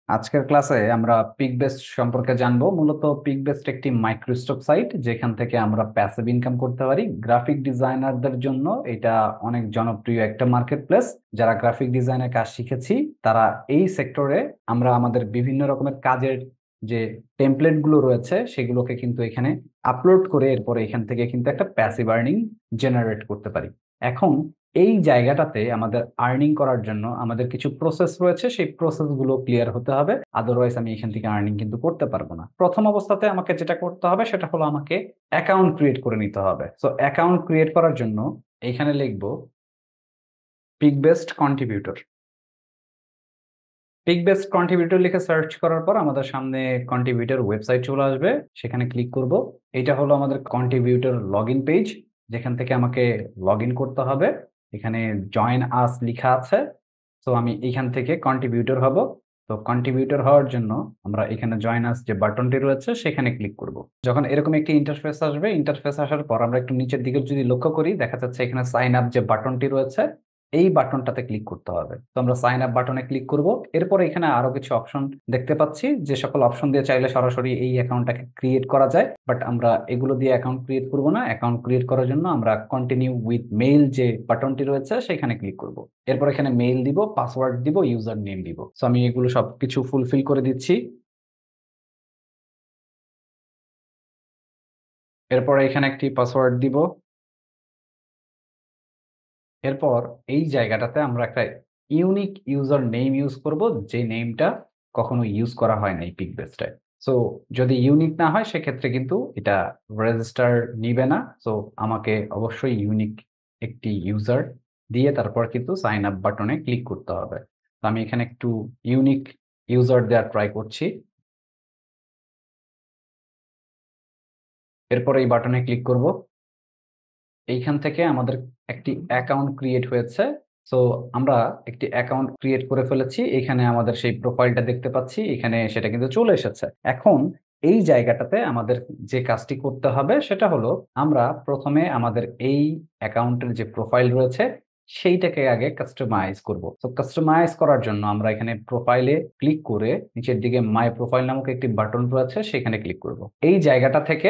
আজকের ক্লাসে আমরা পিকবেস্ট সম্পর্কে জানবো। মূলত পিকবেস্ট একটি মাইক্রোস্টক সাইট যেখান থেকে আমরা প্যাসিভ ইনকাম করতে পারি। গ্রাফিক ডিজাইনারদের জন্য এটা অনেক জনপ্রিয় একটা মার্কেট প্লেস। যারা গ্রাফিক ডিজাইনের কাজ শিখেছি তারা এই সেক্টরে আমরা আমাদের বিভিন্ন রকমের কাজের যে টেমপ্লেট গুলো রয়েছে সেগুলোকে কিন্তু এখানে আপলোড করে এরপরে এখান থেকে কিন্তু একটা প্যাসিভ আর্নিং জেনারেট করতে পারি। এখন এই জায়গাটাতে আমাদের আর্নিং করার জন্য আমাদের কিছু প্রসেস রয়েছে, সেই প্রসেস গুলো ক্লিয়ার হতে হবে, আদারওয়াইজ আমি এখান থেকে আর্নিং কিন্তু করতে পারবো না। প্রথম অবস্থাতে আমাকে যেটা করতে হবে সেটা হলো আমাকে অ্যাকাউন্ট ক্রিয়েট করে নিতে হবে। সো অ্যাকাউন্ট ক্রিয়েট করার জন্য এখানে লিখবো পিকবেস্ট কন্ট্রিবিউটর। পিকবেস্ট কন্ট্রিবিউটর লিখে সার্চ করার পর আমাদের সামনে কন্ট্রিবিউটর ওয়েবসাইট চলে আসবে, সেখানে ক্লিক করব। এটা হলো আমাদের কন্ট্রিবিউটর লগ ইন পেজ, যেখান থেকে আমাকে লগ ইন করতে হবে। এখানে জয়েন আস লেখা আছে, তো আমি এখান থেকে কন্ট্রিবিউটর হব। তো কন্ট্রিবিউটর হওয়ার জন্য আমরা এখানে জয়েন আস যে বাটনটি রয়েছে সেখানে ক্লিক করব। যখন এরকম একটি ইন্টারফেস আসবে, ইন্টারফেস আসার পর আমরা একটু নিচের দিকে যদি লক্ষ্য করি, দেখা যাচ্ছে এখানে সাইন আপ যে বাটনটি রয়েছে এই বাটনটাতে ক্লিক করতে হবে। তো আমরা সাইন আপ বাটনে ক্লিক করব। এরপর এখানে আরো কিছু অপশন দেখতে পাচ্ছি, যে সকল অপশন দিয়ে চাইলে সরাসরি এই অ্যাকাউন্টটাকে ক্রিয়েট করা যায়, বাট আমরা এগুলো দিয়ে অ্যাকাউন্ট ক্রিয়েট করব না। অ্যাকাউন্ট ক্রিয়েট করার জন্য আমরা কন্টিনিউ উইথ মেইল যে বাটনটি রয়েছে সেখানে ক্লিক করব। এরপর এখানে মেইল দিব, পাসওয়ার্ড দিব, ইউজার নেম দিব। সো আমি এগুলো সবকিছু ফুলফিল করে দিচ্ছি। এরপর এখানে একটি পাসওয়ার্ড দিব। এরপর এই জায়গাটাতে আমরা একটা ইউনিক ইউজার নেম ইউজ করব, যে নেমটা কখনো ইউজ করা হয় না এই পিকবেস্টে। সো যদি ইউনিক না হয় সেক্ষেত্রে কিন্তু এটা রেজিস্টার নিবে না। সো আমাকে অবশ্যই ইউনিক একটি ইউজার দিয়ে তারপর কিন্তু সাইন আপ বাটনে ক্লিক করতে হবে। তো আমি এখানে একটু ইউনিক ইউজার দেওয়ার ট্রাই করছি। এরপর এই বাটনে ক্লিক করব। এইখান থেকে আমাদের একটি অ্যাকাউন্ট ক্রিয়েট হয়েছে। সো আমরা একটি অ্যাকাউন্ট ক্রিয়েট করে ফেলেছি, এখানে আমাদের সেই প্রোফাইলটা দেখতে পাচ্ছি, এখানে সেটা কিন্তু চলে এসেছে। এখন এই জায়গাটাতে আমাদের যে কাজটি করতে হবে সেটা হলো আমরা প্রথমে আমাদের এই অ্যাকাউন্টের যে প্রোফাইল রয়েছে সেইটাকে আগে কাস্টমাইজ করব। তো কাস্টমাইজ করার জন্য আমরা এখানে প্রোফাইলে ক্লিক করে নিচের দিকে মাই প্রোফাইল নামক একটি বাটন রয়েছে সেখানে ক্লিক করব। এই জায়গাটা থেকে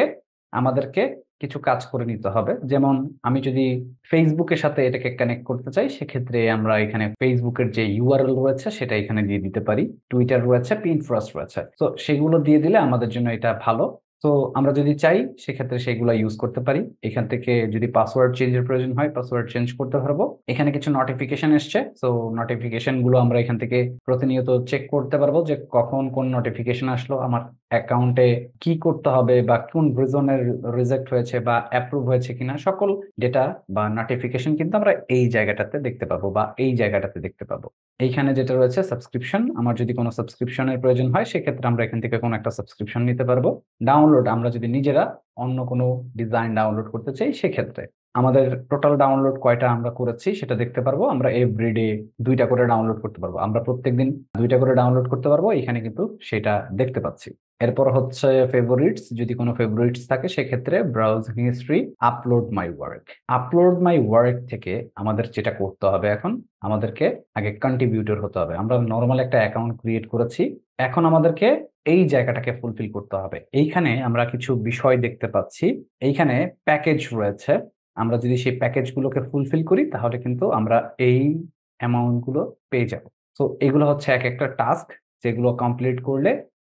আমাদেরকে কিছু কাজ করে নিতে হবে। যেমন আমি যদি ফেসবুকের সাথে এটাকে কানেক্ট করতে চাই, সেক্ষেত্রে আমরা এখানে ফেসবুকের যে ইউআরএল রয়েছে সেটা এখানে দিয়ে দিতে পারি। টুইটার রয়েছে, পিন্টারেস্ট রয়েছে, তো সেগুলো দিয়ে দিলে আমাদের জন্য এটা ভালো। তো আমরা যদি চাই সেক্ষেত্রে সেগুলো ইউজ করতে পারি। এখান থেকে যদি পাসওয়ার্ড চেঞ্জের প্রয়োজন হয় পাসওয়ার্ড চেঞ্জ করতে পারবো। এখানে কিছু নোটিফিকেশন এসছে, তো নোটিফিকেশন গুলো আমরা এখান থেকে প্রতিনিয়ত চেক করতে পারবো যে কখন কোন নোটিফিকেশন আসলো, আমার অ্যাকাউন্টে কি করতে হবে বা কোন রিজনের রিজেক্ট হয়েছে বা অ্যাপ্রুভ হয়েছে কিনা, সকল ডেটা বা নোটিফিকেশন কিন্তু আমরা এই জায়গাটাতে দেখতে পাবো বা এই জায়গাটাতে দেখতে পাবো। এইখানে যেটা রয়েছে সাবস্ক্রিপশন, আমার যদি কোনো সাবস্ক্রিপশনের প্রয়োজন হয় সেক্ষেত্রে আমরা এখান থেকে কোনো একটা সাবস্ক্রিপশন নিতে পারবো। ডাউনলোড, আমরা যদি নিজেরা অন্য কোনো ডিজাইন ডাউনলোড করতে চাই সেক্ষেত্রে আমাদের টোটাল ডাউনলোড কয়টা আমরা করেছি সেটা দেখতে পারবো। আমরা এভরিডে 2টা করে ডাউনলোড করতে পারবো, আমরা প্রত্যেকদিন 2টা করে ডাউনলোড করতে পারবো, এখানে কিন্তু সেটা দেখতে পাচ্ছি। এরপর হচ্ছে ফেভারিটস, যদি কোনো ফেভারিটস থাকে সেক্ষেত্রে browsing history, upload my work. Upload my work থেকে আমাদের যেটা করতে হবে, এখন আমাদেরকে আগে কন্ট্রিবিউটর হতে হবে। আমরা নর্মাল একটা অ্যাকাউন্ট ক্রিয়েট করেছি, এখন আমাদেরকে এই জায়গাটাকে ফুলফিল করতে হবে। এইখানে আমরা কিছু বিষয় দেখতে পাচ্ছি, এইখানে প্যাকেজ রয়েছে। আমরা যদি সেই প্যাকেজগুলোকে ফুলফিল করি তাহলে কিন্তু আমরা এই অ্যামাউন্ট গুলো পেয়ে যাব। তো এগুলো হচ্ছে এক একটা টাস্ক, যেগুলো কমপ্লিট করলে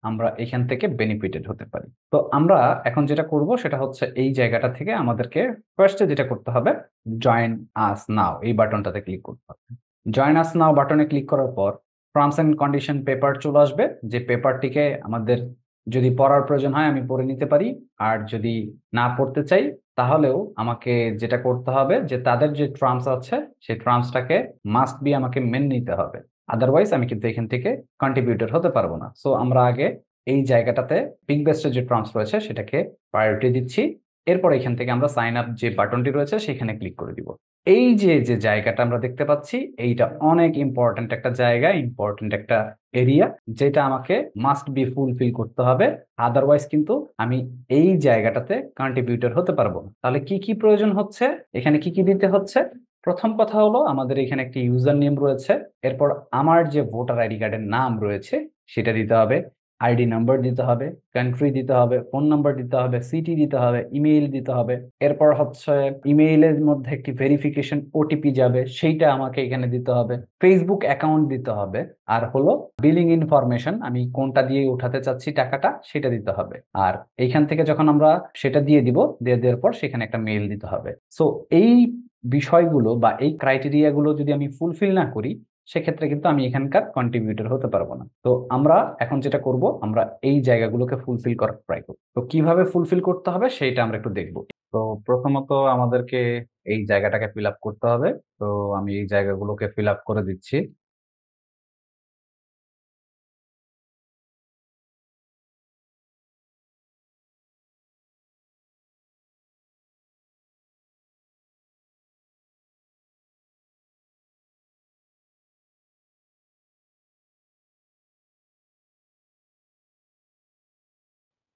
আমরা এখান থেকে বেনিফিটেড হতে পারি। তো আমরা এখন যেটা করব সেটা হচ্ছে এই জায়গাটা থেকে আমাদেরকে ফার্স্টে যেটা করতে হবে, জয়েন আস নাও এই বাটনটাতে ক্লিক করতে হবে। জয়েন আস নাও বাটনে ক্লিক করার পর টার্মস এন্ড কন্ডিশন পেপার চলে আসবে, যে পেপারটিকে আমাদের যদি পড়ার প্রয়োজন হয় আমি পড়ে নিতে পারি, আর যদি না পড়তে চাই তাহলেও আমাকে যেটা করতে হবে যে তাদের যে টার্মস আছে সেই টার্মসটাকে মাস্ট বি আমাকে মেনে নিতে হবে, আদারওয়াইজ আমি কিন্তু এখান থেকে কন্ট্রিবিউটর হতে পারবো না। সো আমরা আগে এই জায়গাটাতে পিকবেস্টের যে টার্মস রয়েছে সেটাকে প্রায়োরিটি দিচ্ছি। এরপর এখান থেকে আমরা সাইন আপ যে বাটনটি রয়েছে সেখানে ক্লিক করে দিব। এই যে যে জায়গাটা আমরা দেখতে পাচ্ছি এইটা অনেক ইম্পর্ট্যান্ট একটা জায়গা, ইম্পর্ট্যান্ট একটা এরিয়া, যেটা আমাকে মাস্ট বি ফুলফিল করতে হবে, আদারওয়াইজ কিন্তু আমি এই জায়গাটাতে কন্ট্রিবিউটর হতে পারবো না। তাহলে কি কি প্রয়োজন হচ্ছে, এখানে কি কি দিতে হচ্ছে, প্রথম কথা হলো আমাদের এখানে একটি ইউজার নেম রয়েছে। এরপর আমার যে ভোটার আইডি কার্ডের নাম রয়েছে সেটা দিতে হবে, আইডি নাম্বার দিতে হবে, কান্ট্রি দিতে হবে, ফোন নাম্বার দিতে হবে, সিটি দিতে হবে, ইমেইল দিতে হবে। এরপর হচ্ছে ইমেইলের মধ্যে একটি ভেরিফিকেশন ওটিপি যাবে, সেইটা আমাকে এখানে দিতে হবে। ফেসবুক অ্যাকাউন্ট দিতে হবে। আর হলো বিলিং ইনফরমেশন, আমি কোনটা দিয়ে উঠাতে চাচ্ছি টাকাটা সেটা দিতে হবে। আর এইখান থেকে যখন আমরা সেটা দিয়ে দিব, দিয়ে দেওয়ার পর সেখানে একটা মেইল দিতে হবে। সো এই বিষয়গুলো বা এই ক্রাইটেরিয়া গুলো যদি আমি ফুলফিল না করি, সেক্ষেত্রে কিন্তু আমি এখানকার কন্ট্রিবিউটর হতে পারবো না। তো আমরা এখন যেটা করব, আমরা এই জায়গাগুলোকে ফুলফিল করার ট্রাই করব। তো কিভাবে ফুলফিল করতে হবে সেইটা আমরা একটু দেখব। তো প্রথমত আমাদেরকে এই জায়গাটাকে ফিল আপ করতে হবে। তো আমি এই জায়গাগুলোকে ফিল আপ করে দিচ্ছি।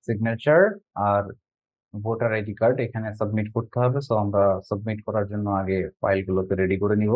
সিগনেচার আর ভোটার আইডি কার্ড এখানে সাবমিট করতে হবে। সো আমরা সাবমিট করার জন্য আগে ফাইলগুলোকে রেডি করে নিব।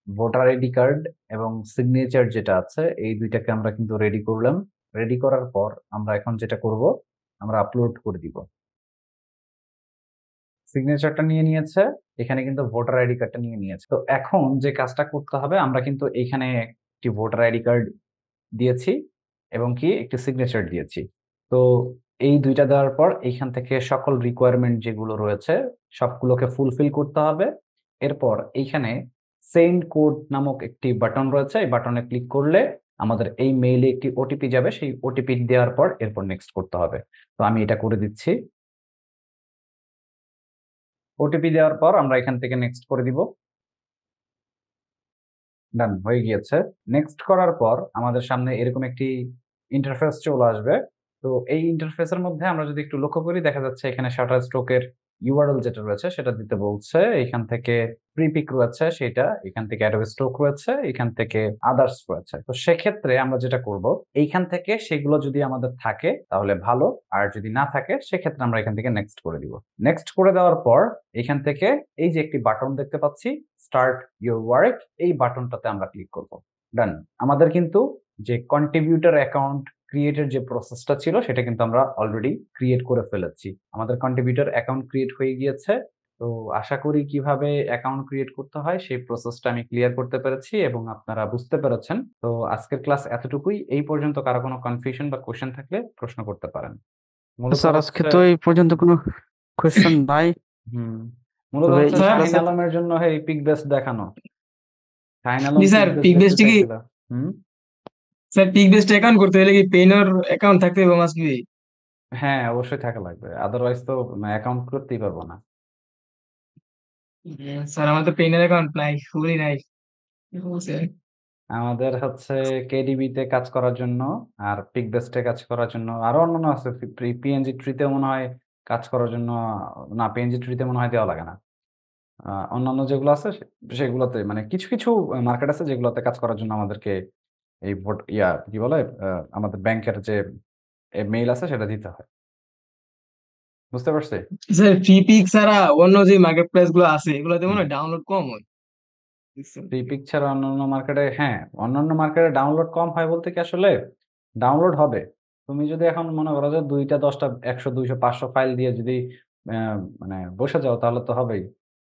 ভোটার আইডি কার্ড এবং সিগনেচার যেটা আছে এই দুইটাকে আমরা কিন্তু রেডি করলাম। রেডি করার পর আমরা এখন যেটা করব, আমরা আপলোড করে দিব। সিগনেচারটা নিয়ে নিয়েছে, এখানে কিন্তু ভোটার আইডি কার্ডটা নিয়ে নিয়েছে। তো এখন যে কাজটা করতে হবে, আমরা কিন্তু এখানে একটি ভোটার আইডি কার্ড দিয়েছি এবং কি একটি সিগনেচার দিয়েছি। তো এই দুইটা দেওয়ার পর এইখান থেকে সকল রিকোয়ারমেন্ট যেগুলো রয়েছে সবগুলোকে ফুলফিল করতে হবে। এরপর এইখানে সেন্ড কোড নামক একটি বাটন রয়েছে, এই বাটনে ক্লিক করলে আমাদের এই মেইলে একটি ওটিপি যাবে, সেই ওটিপি দেওয়ার পর এরপর নেক্সট করতে হবে। তো আমি এটা করে দিচ্ছি। ওটিপি দেওয়ার পর আমরা এখান থেকে নেক্সট করে দিব। ডান হয়ে গিয়েছে। নেক্সট করার পর আমাদের সামনে এরকম একটি ইন্টারফেস চলে আসবে। তো এই ইন্টারফেসের মধ্যে আমরা যদি একটু লক্ষ্য করি, দেখা যাচ্ছে এখানে শাটারস্টকের ইউআরএল যেটা রয়েছে সেটা দিতে বলছে। এখান থেকে প্রিপিক রয়েছে সেটা, এখান থেকে অ্যাডোবে স্টক রয়েছে, এখান থেকে আদার্স রয়েছে। তো সেক্ষেত্রে আমরা যেটা করব, এইখান থেকে সেগুলো যদি আমাদের থাকে তাহলে ভালো, আর যদি না থাকে সেক্ষেত্রে আমরা এখান থেকে নেক্সট করে দিব। নেক্সট করে দেওয়ার পর এখান থেকে এই যে একটি বাটন দেখতে পাচ্ছি, স্টার্ট ইউর ওয়ার্ক, এই বাটনটাতে আমরা ক্লিক করব। ডান। আমাদের কিন্তু যে কন্ট্রিবিউটর অ্যাকাউন্ট ক্রিয়েটের যে প্রসেসটা ছিল সেটা কিন্তু আমরা অলরেডি ক্রিয়েট করে ফেলেছি। আমাদের কন্ট্রিবিউটর অ্যাকাউন্ট ক্রিয়েট হয়ে গিয়েছে। তো আশা করি কিভাবে অ্যাকাউন্ট ক্রিয়েট করতে হয় সেই প্রসেসটা আমি ক্লিয়ার করতে পেরেছি এবং আপনারা বুঝতে পেরেছেন। তো আজকের ক্লাস এতটুকুই। এই পর্যন্ত কারো কোনো কনফিউশন বা কোশ্চেন থাকলে প্রশ্ন করতে পারেন। মূলত স্যার আজকে হচ্ছে তো এই পর্যন্ত কোনো কোয়েশ্চেন নাই। হুম মূলত তবে হচ্ছে এই স্যার শাহিন ক্লাসে আলমের জন্য এই পিক বেস্ট দেখানো। শাহিন আলম জি পিক স্যার বেস্ট পিক দেখতে বেস্টে কি চাইছিল। হুম স্যার পিক বেস্ট অ্যাকাউন্ট করতে হলে কি পেইনর অ্যাকাউন্ট থাকতে হবে মাস্ট বি? হ্যাঁ, অবশ্যই থাকা লাগবে, আদারওয়াইজ তো অ্যাকাউন্ট করতেই পারবো না। স্যার আমার তো পেইনর অ্যাকাউন্ট নাই, খুবই নাই। স্যার আমাদের হচ্ছে কেডিবি তে কাজ করার জন্য আর পিক বেস্টে কাজ করার জন্য আরো অন্যান্য আছে, পিএনজি ট্রিতে মনে হয় কাজ করার জন্য। না, পিএনজি ট্রিতে মনে হয় দেওয়া লাগে না। অন্যান্য যেগুলো আছে সেগুলোতে কিছু কিছু মার্কেট আছে যেগুলোতে কাজ করার জন্য আমাদেরকে এই ভোট কি বলে, আমাদের ব্যাংকের যে মেইল আছে সেটা দিতে হয়। বুঝতে পারছি। স্যার ফ্রি পিক ছাড়া অন্য যে মার্কেট প্লেস গুলো আছে এগুলোতে মনে হয় ডাউনলোড কম হয়। বুঝছেন? ফ্রি পিকচার অন্যান্য মার্কেটে, হ্যাঁ, অন্যান্য মার্কেটে ডাউনলোড কম হয় বলতে কি, আসলে ডাউনলোড হবে। তুমি যদি এখন মনে করো যে 2টা 10টা 100 200 500 ফাইল দিয়ে যদি বসে যাও তাহলে তো হবেই।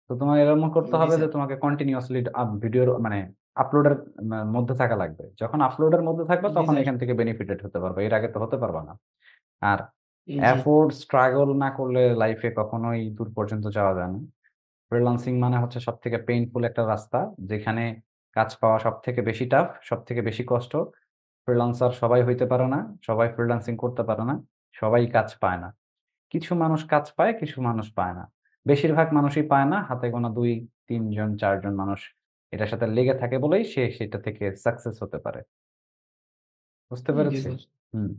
তো তোমার এরকম করতে জি হবে যে স্যার। তোমাকে কন্টিনিউয়াসলি ভিডিওর আপলোডের মধ্যে থাকা লাগবে। যখন আপলোডের মধ্যে থাকবে জি তখন স্যার। এখান থেকে বেনিফিটেড হতে পারবে, এর আগে তো হতে পারবে না। আর জি এফোর্ট স্ট্রাগল না করলে লাইফে কখনোই দূর পর্যন্ত যাওয়া যায় না। ফ্রিল্যান্সিং মানে হচ্ছে সবথেকে পেইনফুল একটা রাস্তা, যেখানে কাজ পাওয়া সবথেকে বেশি টাফ, সবথেকে বেশি কষ্ট। ফ্রিল্যান্সার সবাই হইতে পারে না, সবাই ফ্রিল্যান্সিং করতে পারে না, সবাই কাজ পায় না। কিছু মানুষ কাজ পায়, কিছু মানুষ পায় না। বেশিরভাগ মানুষই পায় না, হাতে গোনা 2 3 জন 4 জন মানুষ এটার সাথে লেগে থাকে বলেই সে সেটা থেকে সাকসেস হতে পারে। বুঝতে জি পেরেছি? স্যার। হুম।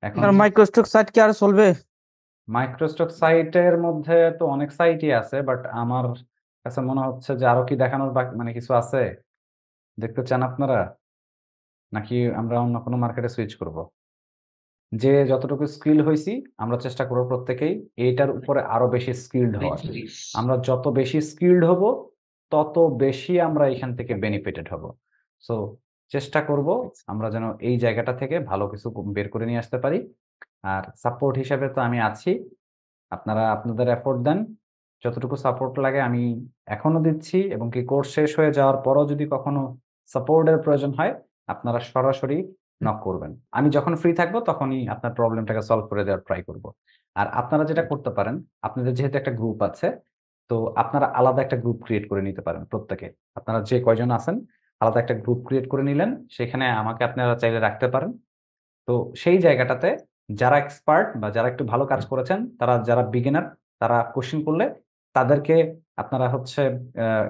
এখন স্যার মাইক্রোস্টক সাইট কি আর চলবে? মাইক্রোস্টক সাইটের মধ্যে তো অনেক সাইটই আছে, বাট আমার কাছে মনে হচ্ছে যে আরো কি দেখানোর বাকি মানে কিছু আছে, দেখতে চান আপনারা, নাকি আমরা অন্য কোনো মার্কেটে সুইচ করব? যে যতটুকু স্কিল হয়েছি আমরা চেষ্টা করবো প্রত্যেকেই এইটার উপরে আরো বেশি স্কিল্ড হওয়ার। আমরা যত বেশি স্কিল্ড হব তত বেশি আমরা এখান থেকে বেনিফিটেড হব। সো চেষ্টা করব আমরা যেন এই জায়গাটা থেকে ভালো কিছু বের করে নিয়ে আসতে পারি। আর সাপোর্ট হিসাবে তো আমি আছি, আপনারা আপনাদের এফোর্ট দেন, যতটুকু সাপোর্ট লাগে আমি এখনো দিচ্ছি, এবং কি কোর্স শেষ হয়ে যাওয়ার পরও যদি কখনো সাপোর্টের প্রয়োজন হয় আপনারা সরাসরি নক করবেন। আমি যখন ফ্রি থাকবো তখনই আপনার প্রবলেমটাকে সলভ করে দেওয়ার ট্রাই করব। আর আপনারা যেটা করতে পারেন, আপনাদের যেহেতু একটা গ্রুপ আছে, তো আপনারা আলাদা একটা গ্রুপ ক্রিয়েট করে নিতে পারেন প্রত্যেকে। আপনারা যে কয়জন আছেন আলাদা একটা গ্রুপ ক্রিয়েট করে নিলেন, সেখানে আমাকে আপনারা চাইলে রাখতে পারেন। তো সেই জায়গাটাতে যারা এক্সপার্ট বা যারা একটু ভালো কাজ করেছেন, তারা যারা বিগিনার, তারা কোশ্চেন করলে তাদেরকে আপনারা হচ্ছে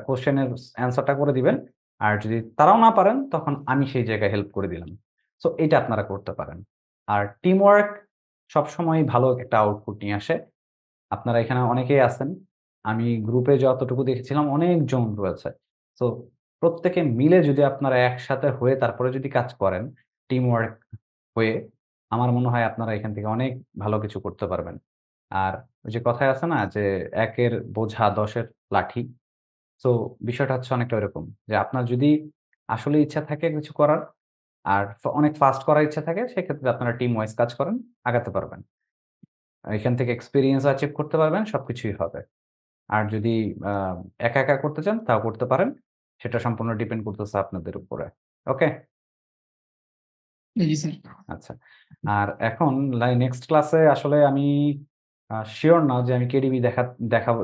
কোশ্চেনের অ্যান্সারটা করে দিবেন। আর যদি তারাও না পারেন তখন আমি সেই জায়গায় হেল্প করে দিলাম। সো এটা আপনারা করতে পারেন। আর টিম ওয়ার্ক সবসময় ভালো একটা আউটপুট নিয়ে আসে। আপনারা এখানে অনেকেই আছেন। আমি গ্রুপে যতটুকু দেখেছিলাম অনেকজন রয়েছে। সো প্রত্যেকে মিলে যদি আপনারা একসাথে হয়ে তারপরে যদি কাজ করেন টিম ওয়ার্ক হয়ে, আমার মনে হয় আপনারা এখান থেকে অনেক ভালো কিছু করতে পারবেন। আর ওই যে কথায় আছে না যে, "একের বোঝা ১০ এর লাঠি।" সো বিষয়টা হচ্ছে অনেকটা ওইরকম। যে আপনার যদি আসলে ইচ্ছা থাকে কিছু করার, আর অনেক ফাস্ট করার ইচ্ছা থাকে, সেক্ষেত্রে আপনারা টিম ওয়াইজ কাজ করেন, আগাতে পারবেন। এখান থেকে এক্সপেরিয়েন্স অ্যাচিভ করতে পারবেন, সবকিছুই হবে। আর যদি আ একা, একা করতে চান তাও করতে পারেন। সেটা সম্পূর্ণ ডিপেন্ড করতেছে আপনাদের উপরে। ওকে? জি স্যার। আচ্ছা। আর এখন নেক্সট ক্লাসে আসলে আমি সিউর না যে আমি কেডিবি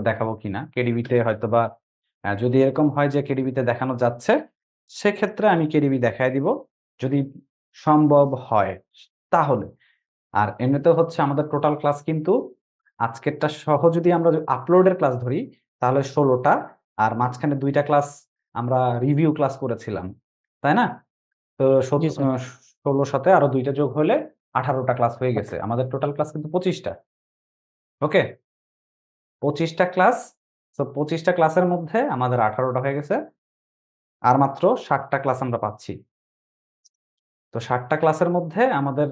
দেখাবো কিনা। কেডিবিতে হয়তোবা যদি এরকম হয় যে কেডিবিতে দেখানো যাচ্ছে, সেক্ষেত্রে আমি কেডিবি দেখায় দিব। যদি সম্ভব হয় তাহলে। আর এমনিতেও হচ্ছে আমাদের টোটাল ক্লাস কিন্তু আজকেরটা সহ যদি আমরা আপলোডের ক্লাস ধরি তাহলে ১৬ টা, আর মাঝখানে ২ টা ক্লাস আমরা রিভিউ ক্লাস করেছিলাম। তাই না? তো জি স্যার। ১৬ সাথে আরো ২ টা যোগ হইলে ১৮ টা ক্লাস হয়ে গেছে। আমাদের টোটাল ক্লাস কিন্তু ২৫ টা। ওকে? ২৫ টা ক্লাস। সো ২৫ টা ক্লাসের মধ্যে আমাদের ১৮ টা হয়ে গেছে। আর মাত্র ৬০ টা ক্লাস আমরা পাচ্ছি। তো ৬০ টা ক্লাসের মধ্যে আমাদের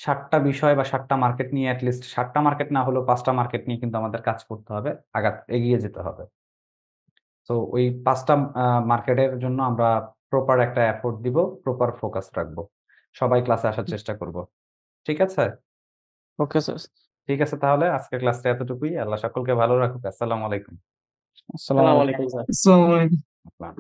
৬০ টা বিষয় বা ৬০ টা মার্কেট নিয়ে এট লিস্ট ৬০ টা মার্কেট না হলেও ৫ টা মার্কেট নিয়ে কিন্তু আমাদের কাজ করতে হবে। এগিয়ে যেতে হবে। সো ওই ৫ টা মার্কেটের জন্য আমরা প্রপার একটা এফোর্ট দিব, প্রপার ফোকাস রাখবো। সবাই ক্লাসে আসার চেষ্টা করব। ঠিক আছে? Okay sir. ঠিক আছে তাহলে আজকের ক্লাসটা এতটুকুই। আল্লাহ সকলকে ভালো রাখুক। আসসালামু আলাইকুম। আসসালামু আলাইকুম স্যার। আসসালামু আলাইকুম। আসসালাম।